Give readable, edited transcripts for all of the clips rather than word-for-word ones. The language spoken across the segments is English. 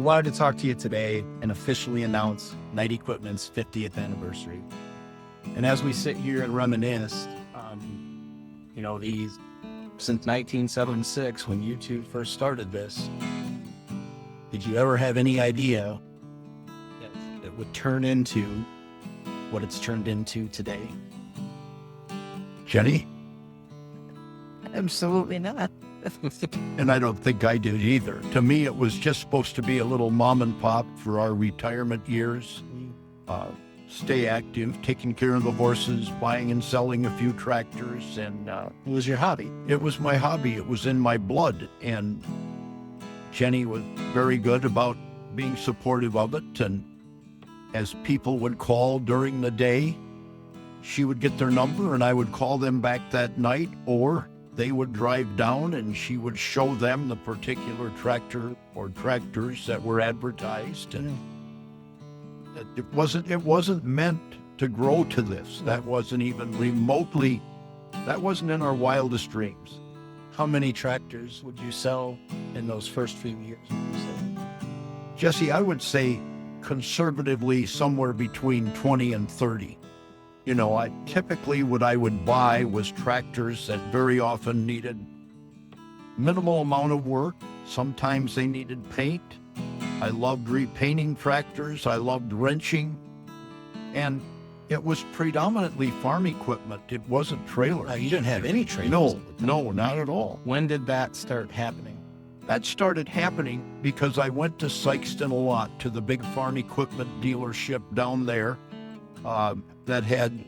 We wanted to talk to you today and officially announce Knight Equipment's 50th anniversary. And as we sit here and reminisce, these since 1976, when you two first started this, did you ever have any idea that it would turn into what it's turned into today? Jenny? Absolutely not. And I don't think I did either. To me, it was just supposed to be a little mom and pop for our retirement years. Stay active, taking care of the horses, buying and selling a few tractors. And It was your hobby. it was my hobby. It was in my blood. And Jenny was very good about being supportive of it. And as people would call during the day, she would get their number and I would call them back that night, or they would drive down and she would show them the particular tractor or tractors that were advertised. And it wasn't meant to grow to this. That wasn't even remotely, that wasn't in our wildest dreams. How many tractors would you sell in those first few years? Would you say? Jesse, I would say conservatively somewhere between 20 and 30. I typically what I would buy was tractors that very often needed minimal amount of work. Sometimes they needed paint. I loved repainting tractors. I loved wrenching. And it was predominantly farm equipment. It wasn't trailers. You didn't have any trailers? No, not at all. When did that start happening? That started happening because I went to Sykeston a lot, to the big farm equipment dealership down there. That had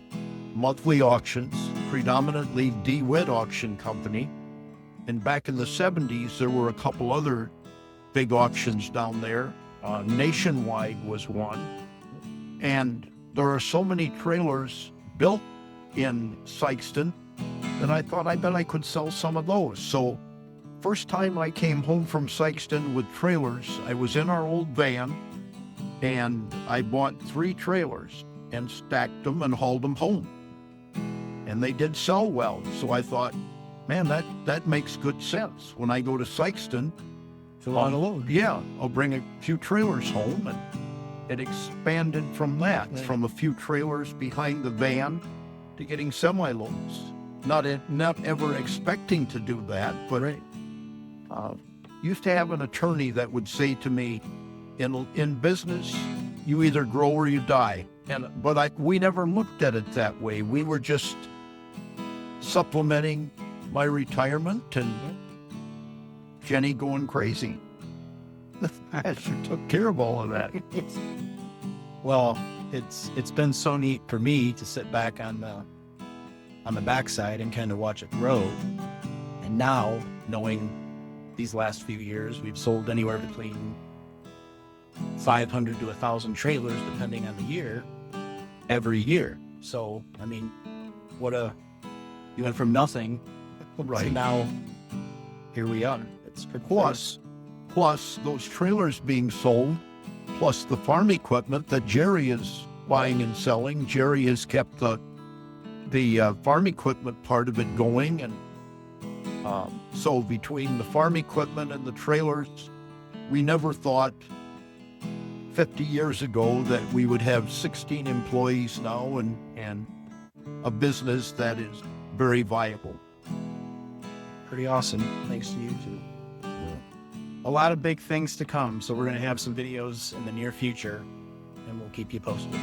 monthly auctions, predominantly DeWitt Auction Company. And back in the 70s, there were a couple other big auctions down there. Nationwide was one. And there are so many trailers built in Sykeston that I thought, I bet I could sell some of those. So first time I came home from Sykeston with trailers, I was in our old van and I bought 3 trailers and stacked them and hauled them home. And they did sell well. So I thought, man, that makes good sense. When I go to Sykeston, It's a lot of load. yeah, I'll bring a few trailers home. And it expanded from that, Right. from a few trailers behind the van to getting semi-loads. Not ever expecting to do that, but used to have an attorney that would say to me, in business, you either grow or you die. But we never looked at it that way. We were just supplementing my retirement and Jenny going crazy. I sure took care of all of that. Well, it's been so neat for me to sit back on the backside and kind of watch it grow. And now, knowing these last few years, we've sold anywhere between 500 to 1,000 trailers, depending on the year, every year. So, you went from nothing to Right. now, here we are. It's pretty Plus those trailers being sold, plus the farm equipment that Jerry is buying and selling. Jerry has kept the farm equipment part of it going. And so between the farm equipment and the trailers, we never thought 50 years ago that we would have 16 employees now and a business that is very viable. pretty awesome. Thanks to you too. A lot of big things to come. So we're going to have some videos in the near future and we'll keep you posted.